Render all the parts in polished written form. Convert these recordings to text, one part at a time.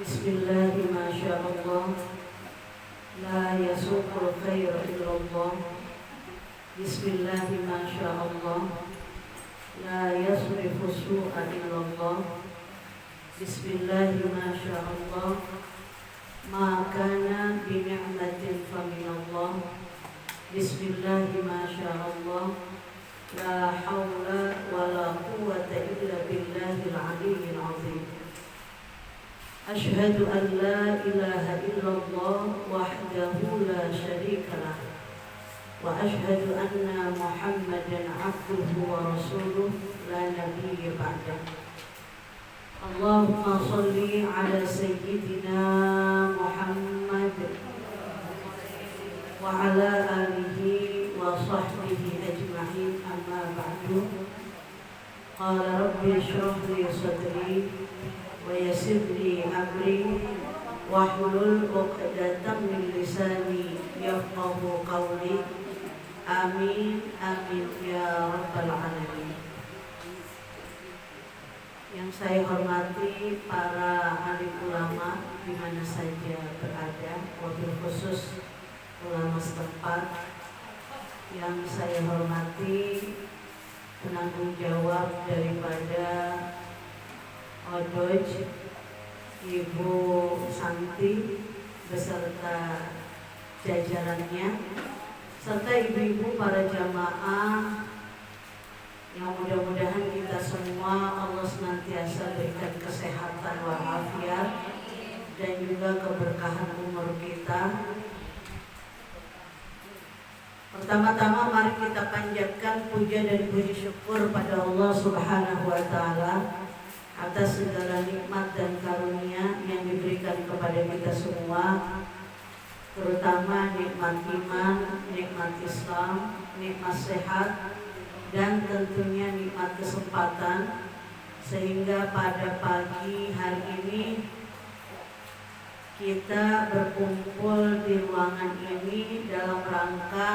Bismillahi ma sya Allah, la yasuqul khair illallah. Bismillahi ma sya Allah, la yasrifu su'a illallah. Bismillahi ma sya Allah, ma kana bi ni'matin fa minallah. Bismillahi ma sya Allah, la haula wa la quwwata illa billahil aliyyil azim. Ashhadu an la ilaha illallah wahdahu la syarika lah, wa ashhadu anna Muhammadan abduhu wa rasuluh la nabiyya ba'dah. Allahumma shalli ala sayyidina Muhammad wa ala alihi wa sahbihi ajma'in, amma ba'du. Qala rabbi shrah li sadri wa yassir li amri wahlul 'uqdatam min lisani yafqahu qawli. Amin amin ya rabbal alamin. Yang saya hormati para alim ulama di mana saja berada, wabil khusus ulama setempat. Yang saya hormati penanggung jawab daripada Odoj, Ibu Santi beserta jajarannya, serta ibu-ibu para jamaah yang mudah-mudahan kita semua Allah senantiasa berikan kesehatan walafiat dan juga keberkahan umur kita. Pertama-tama mari kita panjatkan puja dan puji syukur pada Allah Subhanahu wa Ta'ala atas segala nikmat dan karunia yang diberikan kepada kita semua, terutama nikmat iman, nikmat Islam, nikmat sehat, dan tentunya nikmat kesempatan, sehingga pada pagi hari ini kita berkumpul di ruangan ini dalam rangka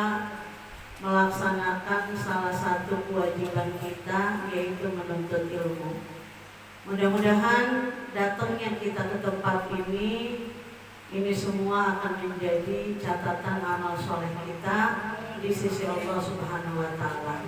melaksanakan salah satu kewajiban kita, yaitu menuntut ilmu. Mudah-mudahan datangnya kita ke tempat ini semua akan menjadi catatan amal soleh kita di sisi Allah Subhanahu wa Ta'ala.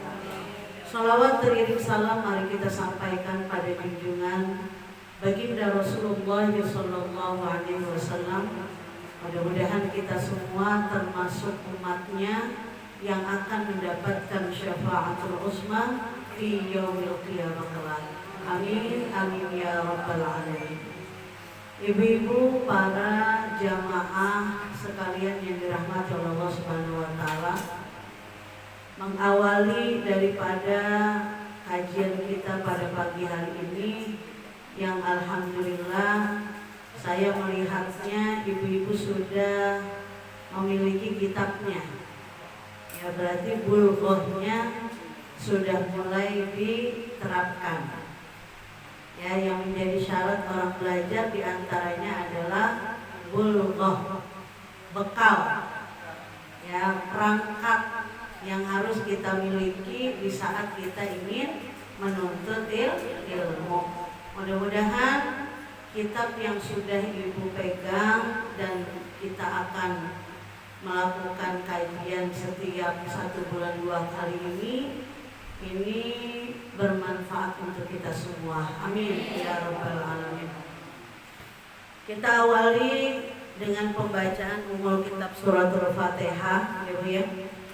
Shalawat teriring salam mari kita sampaikan pada junjungan baginda Rasulullah sallallahu alaihi wasallam. Mudah-mudahan kita semua termasuk umatnya yang akan mendapatkan syafaatul uzma fi yaumil qiyamah kelak. Amin amin ya rabbal alamin. Ibu-ibu, para jamaah sekalian yang dirahmati Allah Subhanahu wa Ta'ala, mengawali daripada kajian kita pada pagi hari ini, yang alhamdulillah saya melihatnya ibu-ibu sudah memiliki kitabnya. Ya, berarti bulughahnya sudah mulai diterapkan. Ya, yang menjadi syarat orang belajar diantaranya adalah bulughah, bekal, ya, perangkat yang harus kita miliki di saat kita ingin menuntut ilmu. Mudah-mudahan kitab yang sudah ibu pegang dan kita akan melakukan kajian setiap 1 bulan 2 kali ini bermanfaat untuk kita semua. Amin ya rabbal alamin. Kita awali dengan pembacaan umul kitab suratul Fatihah, ya.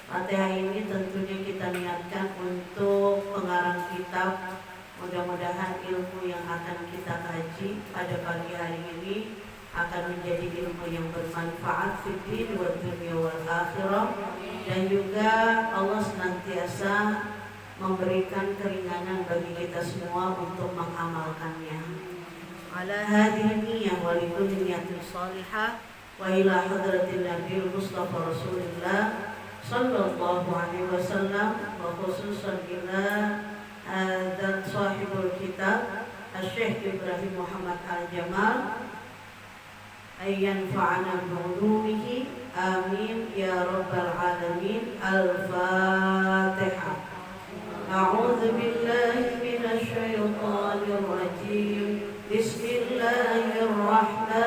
Fatihah ini tentunya kita niatkan untuk pengarang kitab. Mudah-mudahan ilmu yang akan kita kaji pada pagi hari ini akan menjadi ilmu yang bermanfaat fid din wa dunya wal akhirah, dan juga Allah senantiasa memberikan keringanan bagi kita semua untuk mengamalkannya. Ala hadhihi niyyah wa likulli niyatin salihah wa ila hadratin nabiyil mustafa rasulillah sallallahu alaihi wasallam, wa khususan ila dan sahibul kitab Syekh Ibrahim Muhammad Al-Jamal ayyan fa'ana bi'ulumihi. Amin ya rabbal alamin. Al-Fatihah. A'udzu billahi minasy syaithanir rajim. Bismillahirrahmanirrahim.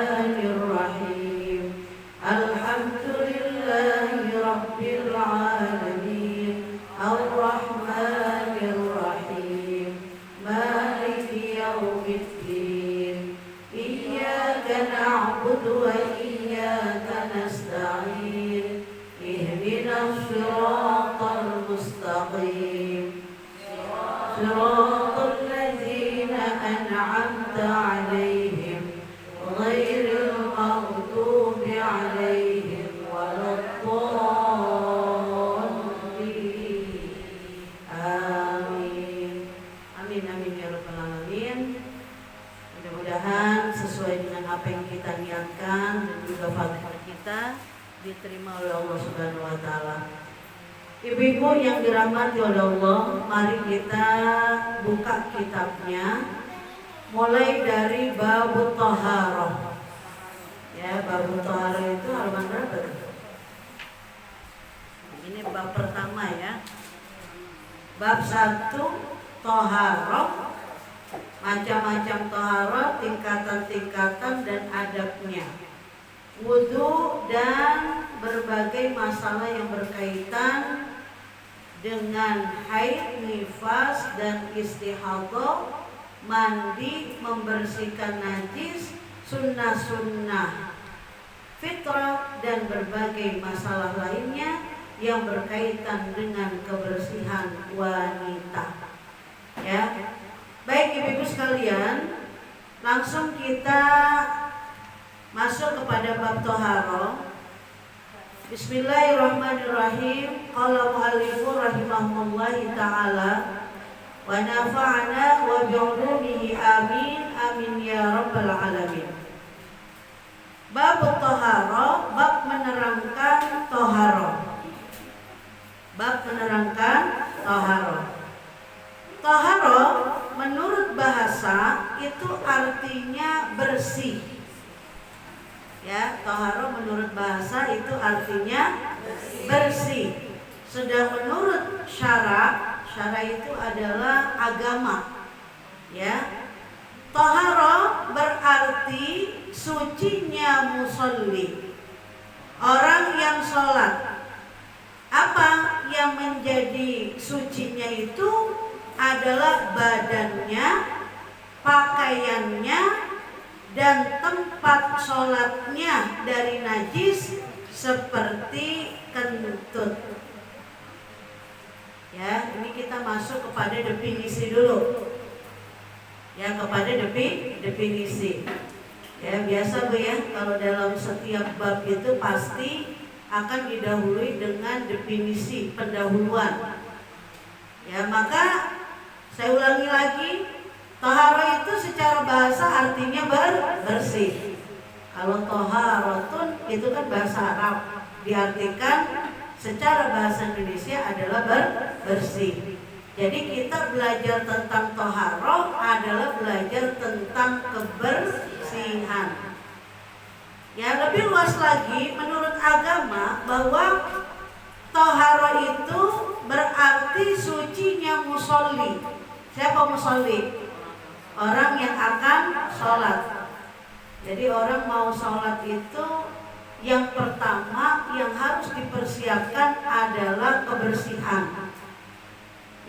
siratal ladzina an'amta 'alaihim ghairil maghdubi 'alaihim waladdallin. Amin. Amin amin ya rabbal alamin. Mudah-mudahan sesuai dengan apa yang kita niatkan dan juga Fatihah kita diterima oleh Allah Subhanahu wa taala. Ibu-ibu yang dirahmati oleh Allah, mari kita buka kitabnya mulai dari bab thaharah. Ya, bab thaharah itu halaman berapa? Ini bab pertama ya. Bab 1 thaharah, macam-macam thaharah, tingkatan-tingkatan dan adabnya. Wudu dan berbagai masalah yang berkaitan dengan haid, nifas dan istihadah, mandi, membersihkan najis, sunnah-sunnah fitrah dan berbagai masalah lainnya yang berkaitan dengan kebersihan wanita. Ya, baik ibu-ibu sekalian, langsung kita masuk kepada bab thaharah. Bismillahirrahmanirrahim. Qala mu'allifu rahimahullahi ta'ala wa nafa'ana wa bi'ulumihi amin amin ya rabbal alamin. Bab thaharah, bab menerangkan thaharah. Bab menerangkan thaharah. Thaharah menurut bahasa itu artinya bersih. Ya, thaharah menurut bahasa itu artinya bersih. Sedang menurut syara itu adalah agama. Ya. Thaharah berarti sucinya musolli, orang yang sholat. Apa yang menjadi sucinya itu adalah badannya, pakaiannya, dan tempat sholatnya dari najis seperti kentut. Ya, ini kita masuk kepada definisi dulu. Ya, kepada definisi. Ya, biasa Bu ya, kalau dalam setiap bab itu pasti akan didahului dengan definisi pendahuluan. Ya, maka saya ulangi lagi. Thaharah itu secara bahasa artinya bersih. Kalau thaharatun itu kan bahasa Arab, diartikan secara bahasa Indonesia adalah bersih. Jadi kita belajar tentang thaharah adalah belajar tentang kebersihan. Ya, lebih luas lagi menurut agama bahwa thaharah itu berarti sucinya musolli. Siapa musolli? Orang yang akan sholat. Jadi orang mau sholat itu yang pertama yang harus dipersiapkan adalah kebersihan.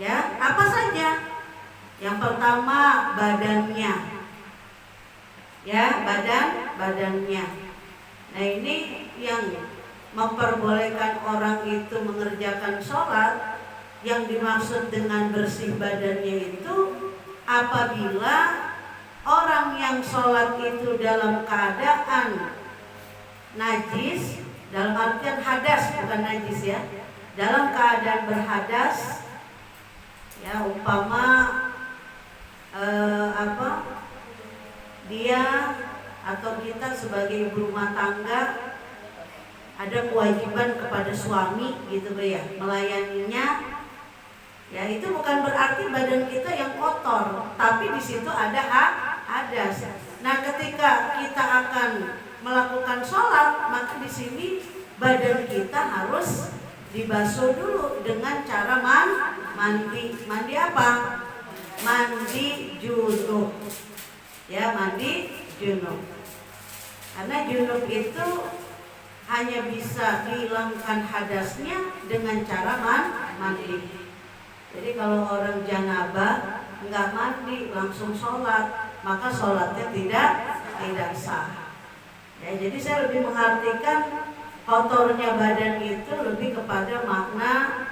Ya, apa saja? Yang pertama badannya. Ya, badannya. Nah, ini yang memperbolehkan orang itu mengerjakan sholat. Yang dimaksud dengan bersih badannya itu apabila orang yang sholat itu dalam keadaan najis, dalam artian hadas, bukan najis ya, dalam keadaan berhadas, ya umpama dia atau kita sebagai ibu rumah tangga ada kewajiban kepada suami gitu ya, melayaninya. Ya, itu bukan berarti badan kita yang kotor, tapi di situ ada hadas. Nah, ketika kita akan melakukan sholat, maka di sini badan kita harus dibasuh dulu dengan cara mandi. Mandi apa? Mandi junub. Ya, mandi junub. Karena junub itu hanya bisa dihilangkan hadasnya dengan cara mandi. Jadi kalau orang janabah nggak mandi langsung sholat, maka sholatnya tidak sah. Ya, jadi saya lebih mengartikan kotornya badan itu lebih kepada makna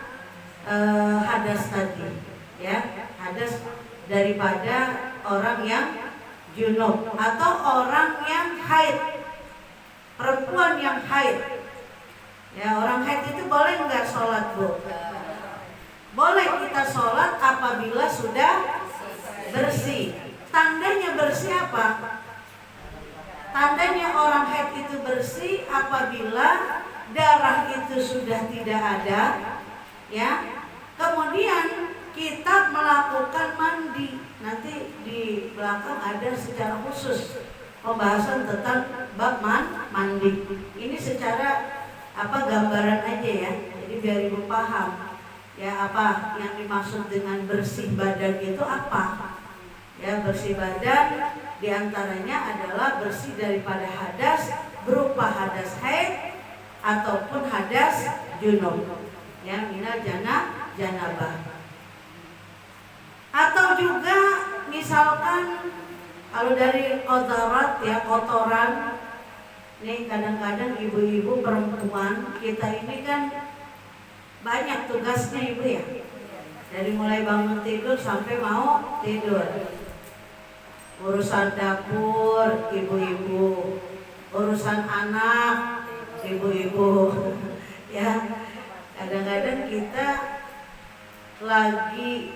hadas tadi, ya hadas daripada orang yang junub atau orang yang haid, perempuan yang haid. Ya, orang haid itu boleh nggak sholat, Bu? Boleh kita sholat apabila sudah bersih. Tandanya bersih apa? Tandanya orang haid itu bersih apabila darah itu sudah tidak ada, ya. Kemudian kita melakukan mandi. Nanti di belakang ada secara khusus pembahasan tentang bab mandi. Ini secara gambaran aja ya. Jadi biar Ibu paham ya apa yang dimaksud dengan bersih badan itu apa. Ya, bersih badan diantaranya adalah bersih daripada hadas berupa hadas haid ataupun hadas junub. Ya, minal janabah. Atau juga misalkan kalau dari qadarat ya, kotoran. Nih kadang-kadang ibu-ibu perempuan kita ini kan banyak tugasnya Ibu ya. Dari mulai bangun tidur sampai mau tidur. Urusan dapur ibu-ibu, urusan anak ibu-ibu. Ya, kadang-kadang kita lagi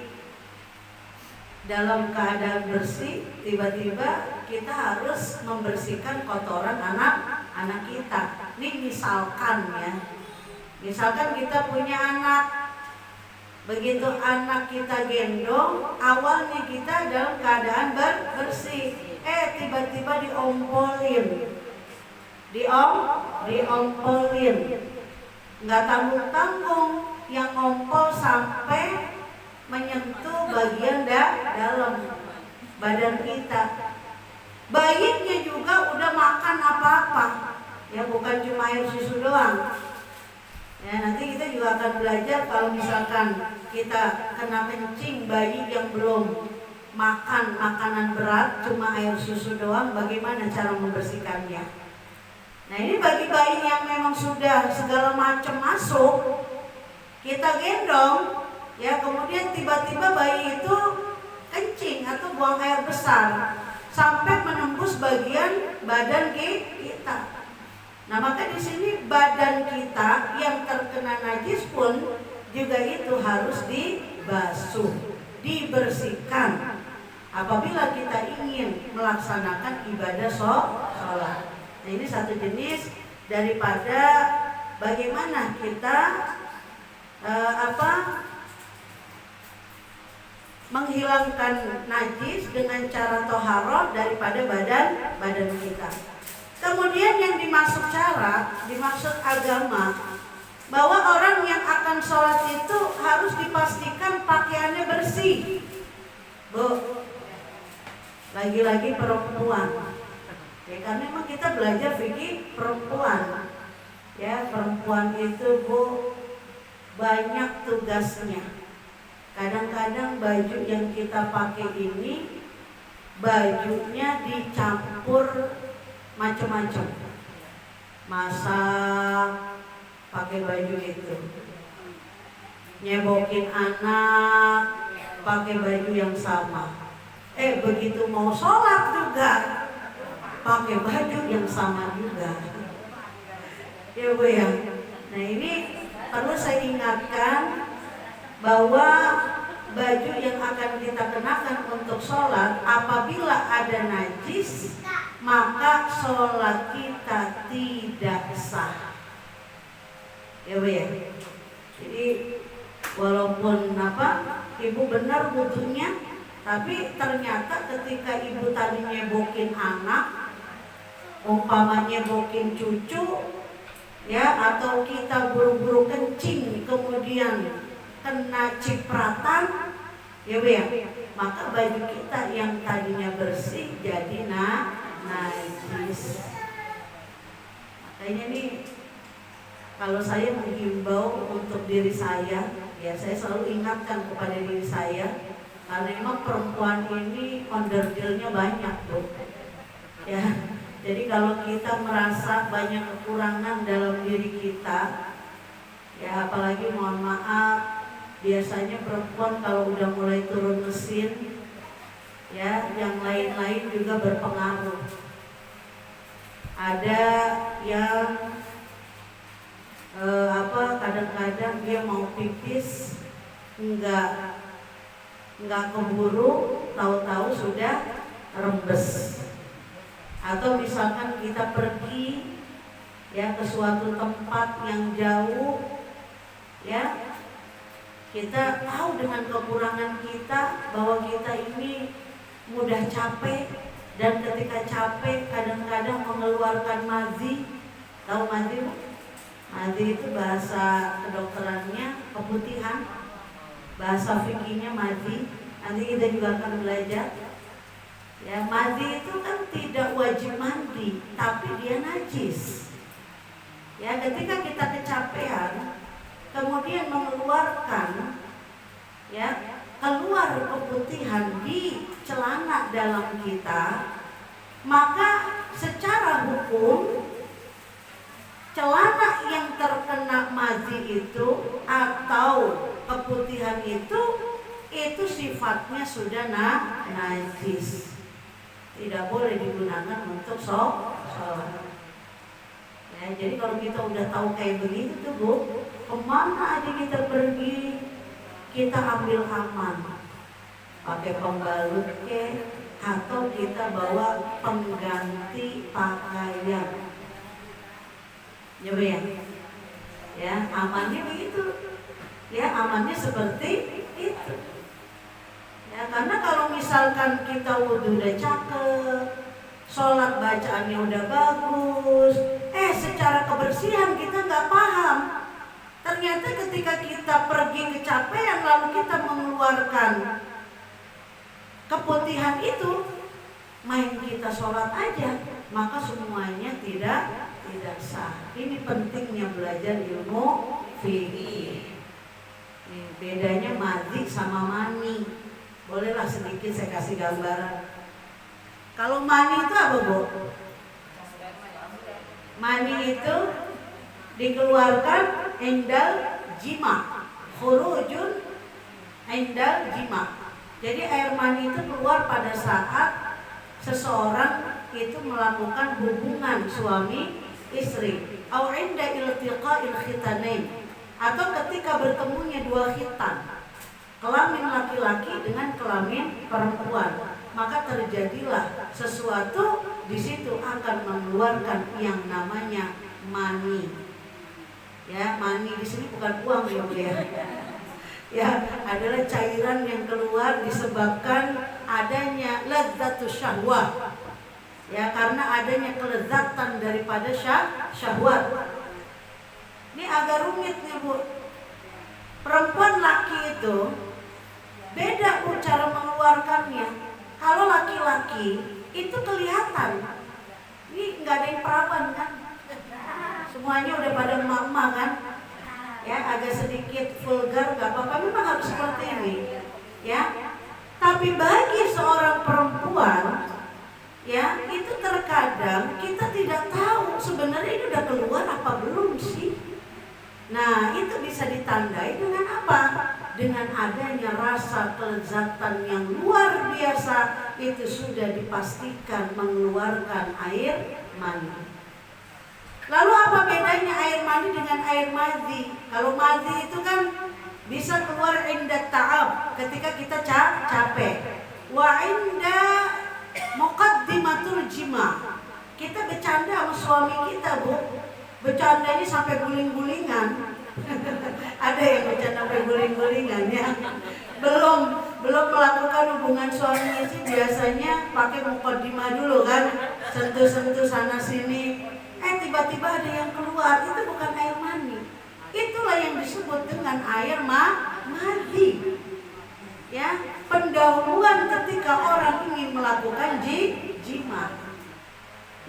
dalam keadaan bersih, tiba-tiba kita harus membersihkan kotoran anak kita. Ini misalkan ya, misalkan kita punya anak, begitu anak kita gendong, awalnya kita dalam keadaan bersih, tiba-tiba diompolin, nggak tanggung-tanggung, yang ngompol sampai menyentuh bagian dalam badan kita. Bayinya juga udah makan apa-apa, ya bukan cuma air susu doang. Ya, nanti kita juga akan belajar kalau misalkan kita kena kencing bayi yang belum makan makanan berat, cuma air susu doang, bagaimana cara membersihkannya. Nah, ini bagi bayi yang memang sudah segala macam masuk, kita gendong, ya kemudian tiba-tiba bayi itu kencing atau buang air besar sampai menembus bagian badan kita. Nah, maka di sini badan kita yang terkena najis pun juga itu harus dibasuh, dibersihkan apabila kita ingin melaksanakan ibadah sholat. Nah, ini satu jenis daripada bagaimana kita menghilangkan najis dengan cara toharoh daripada badan kita. Kemudian yang dimaksud agama, bahwa orang yang akan sholat itu harus dipastikan pakaiannya bersih. Bu, lagi-lagi perempuan, ya karena memang kita belajar fikih perempuan. Ya, perempuan itu Bu banyak tugasnya. Kadang-kadang baju yang kita pakai ini bajunya dicampur macam-macam. Masak pakai baju itu, nyebokin anak pakai baju yang sama. Begitu mau sholat juga pakai baju yang sama juga. Ya Bu ya. Nah, ini perlu saya ingatkan bahwa baju yang akan kita kenakan untuk sholat apabila ada najis, maka sholat kita tidak sah. Ya Bu ya. Jadi walaupun ibu benar wudunya, tapi ternyata ketika ibu tadi nyebokin anak, umpamanya nyebokin cucu, ya, atau kita buru-buru kencing kemudian kena cipratan, ya Bu ya, maka baju kita yang tadinya bersih jadi najis. Makanya nih, kalau saya menghimbau untuk diri saya, ya saya selalu ingatkan kepada diri saya, karena memang perempuan ini onderdilnya banyak tuh, ya. Jadi kalau kita merasa banyak kekurangan dalam diri kita, ya apalagi mohon maaf, Biasanya perempuan kalau udah mulai turun mesin, ya, yang lain-lain juga berpengaruh. Ada yang kadang-kadang dia mau pipis enggak keburu, tahu-tahu sudah rembes. Atau misalkan kita pergi ya ke suatu tempat yang jauh, ya, kita tahu dengan kekurangan kita bahwa kita ini mudah capek, dan ketika capek kadang-kadang mengeluarkan mazi. Tahu mazi? Mazi itu bahasa kedokterannya keputihan, bahasa fikihnya mazi. Nanti kita juga akan belajar. Ya, mazi itu kan tidak wajib mandi, tapi dia najis. Ya, ketika kita kecapean kemudian mengeluarkan, ya, keluar keputihan di celana dalam kita, maka secara hukum celana yang terkena mazi itu atau keputihan itu sifatnya sudah najis, tidak boleh digunakan untuk sholat. Ya, jadi kalau kita udah tahu kayak begitu tuh Bu, kemana aja kita pergi, kita ambil aman, pakai pembalut atau kita bawa pengganti pakaian. Ya, amannya begitu. Ya, amannya seperti itu. Ya, karena kalau misalkan kita wudhu udah cakep, sholat bacaannya udah bagus, secara kebersihan kita nggak paham. Ternyata ketika kita pergi kecapean lalu kita mengeluarkan keputihan itu, main kita sholat aja, maka semuanya tidak sah. Ini pentingnya belajar ilmu fikih. Bedanya mazi sama mani. Bolehlah sedikit saya kasih gambaran. Kalau mani itu apa Bu? Mani itu dikeluarkan indal jima, khurujun indal jima. Jadi air mani itu keluar pada saat seseorang itu melakukan hubungan suami istri, au inda iltiqa'il khitanain, atau ketika bertemunya dua khitan, kelamin laki-laki dengan kelamin perempuan, maka terjadilah sesuatu di situ akan mengeluarkan yang namanya mani. Ya, mani di sini bukan uang ya. Ya, adalah cairan yang keluar disebabkan adanya lazzatus syahwah. Ya, karena adanya kelezatan daripada syahwat. Ini agak rumit nih Bu. Perempuan laki itu beda Bu cara mengeluarkannya. Kalau laki-laki itu kelihatan. Ini nggak ada yang perawan kan? Semuanya udah pada emak-emak kan? Ya, agak sedikit vulgar nggak apa-apa, memang harus seperti ini. Ya, tapi bagi seorang perempuan, ya, itu terkadang kita tidak tahu sebenarnya ini udah keluar apa belum sih. Nah, itu bisa ditandai dengan apa? Dengan adanya rasa kelezatan yang luar biasa, itu sudah dipastikan mengeluarkan air mani. Lalu apa bedanya air mani dengan air mazi? Kalau mazi itu kan bisa keluar inda ta'ab, ketika kita capek. Wa inda muqaddimatul jima. Kita bercanda sama suami kita Bu. Bercanda ini sampai guling-gulingan. Ada yang bercanda sampai guling-gulingan ya. Belum melakukan hubungan suami istri, biasanya pakai muqaddimah dulu kan, sentuh-sentuh sana sini. Tiba-tiba ada yang keluar, itu bukan air mani. Itulah yang disebut dengan air mazi. Ya, pendahuluan ketika orang ingin melakukan jima.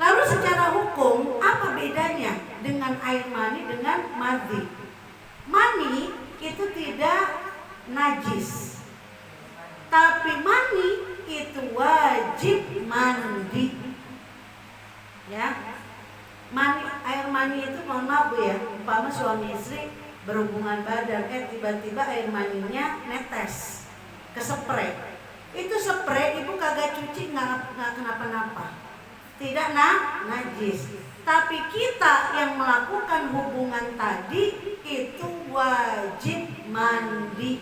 Lalu secara hukum apa bedanya dengan air mani dengan mazi? Mani itu tidak najis, tapi mani itu wajib mandi. Ya, air mani itu mohon maaf Bu ya, umpama suami istri berhubungan badan, tiba-tiba air maninya netes, kesepre. Itu spray ibu kagak cuci nggak kenapa-napa, tidak najis. Tapi kita yang melakukan hubungan tadi itu wajib mandi.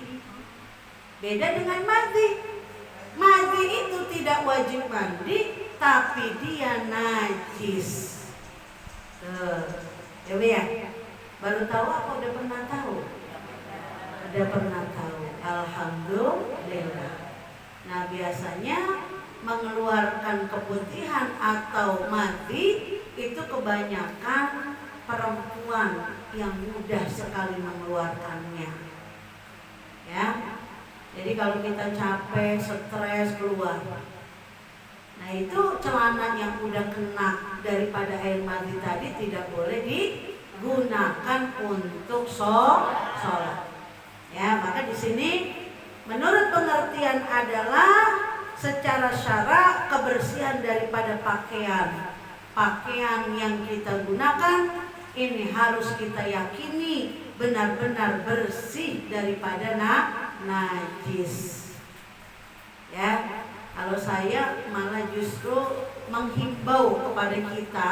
Beda dengan mandi. Mandi itu tidak wajib mandi, tapi dia najis. Ya, baru tahu apa udah pernah tahu? Udah pernah tahu. Alhamdulillah. Nah, biasanya mengeluarkan keputihan atau mati itu kebanyakan perempuan yang mudah sekali mengeluarkannya. Ya. Jadi kalau kita capek, stres, keluar. Nah, itu celana yang udah kena daripada air mandi tadi tidak boleh digunakan untuk sholat. Ya, maka di sini menurut pengertian adalah secara syara kebersihan daripada pakaian yang kita gunakan ini harus kita yakini benar-benar bersih daripada najis. Ya, kalau saya malah justru menghimbau kepada kita,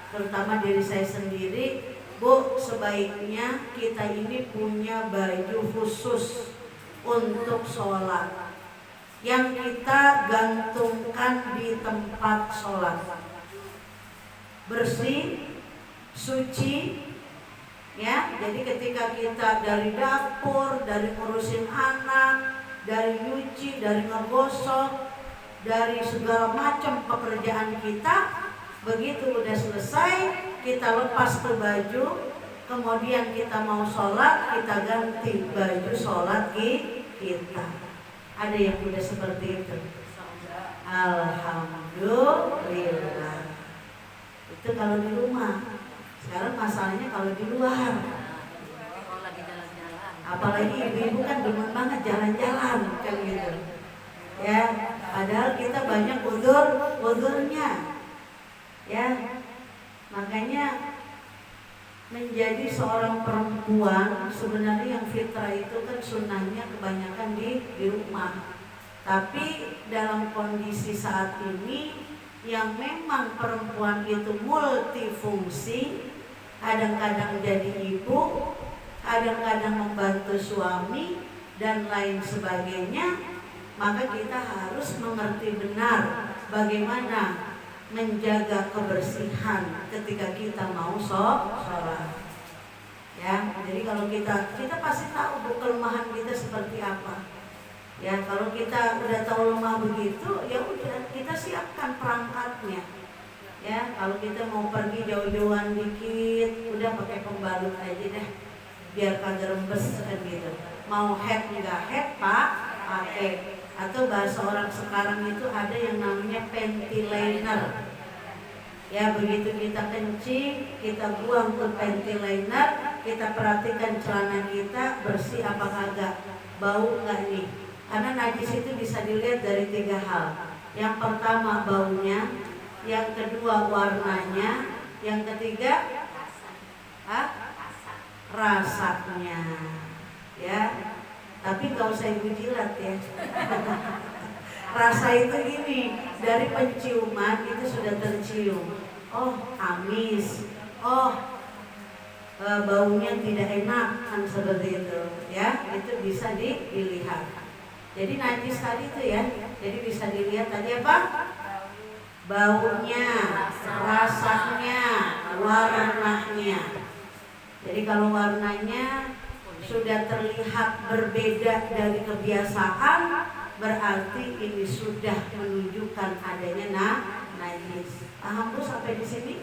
terutama diri saya sendiri, Bu, sebaiknya kita ini punya baju khusus untuk sholat yang kita gantungkan di tempat sholat, bersih, suci. Ya, jadi ketika kita dari dapur, dari ngurusin anak, dari nyuci, dari ngegosok, dari segala macam pekerjaan kita, begitu udah selesai, kita lepas ke baju, kemudian kita mau sholat, kita ganti baju sholat kita. Ada yang udah seperti itu? Alhamdulillah. Itu kalau di rumah. Sekarang masalahnya kalau di luar. Apalagi ibu-ibu kan demen banget jalan-jalan kan gitu. Ya, padahal kita banyak udurnya. Ya, makanya menjadi seorang perempuan sebenarnya yang fitrah itu kan sunnahnya kebanyakan di rumah. Tapi dalam kondisi saat ini yang memang perempuan itu multifungsi, kadang-kadang jadi ibu, kadang-kadang membantu suami dan lain sebagainya, maka kita harus mengerti benar bagaimana menjaga kebersihan ketika kita mau sholat. Ya, jadi kalau kita pasti tahu kelemahan kita seperti apa. Ya, kalau kita udah tahu lemah begitu, ya udah kita siapkan perangkatnya. Ya, kalau kita mau pergi jauh-jauhan dikit, udah pakai pembalut aja deh, biar kagak rembes kan gitu. Mau head enggak head pakai. Atau bahasa orang sekarang itu ada yang namanya panty liner. Ya, begitu kita kencing, kita buang ke panty liner, kita perhatikan celana kita bersih apa kagak, bau enggak nih. Karena najis itu bisa dilihat dari 3 hal. Yang pertama baunya, yang kedua warnanya, yang ketiga rasanya. Ya, tapi gak usah ibu jilat ya. Rasa itu gini, dari penciuman itu sudah tercium. Oh, amis. Oh, baunya tidak enak kan, seperti itu. Ya, itu bisa dilihat. Jadi najis tadi itu ya, jadi bisa dilihat tadi apa? Baunya, rasanya, warnanya. Jadi kalau warnanya sudah terlihat berbeda dari kebiasaan, berarti ini sudah menunjukkan adanya najis. Paham Bu sampai di sini?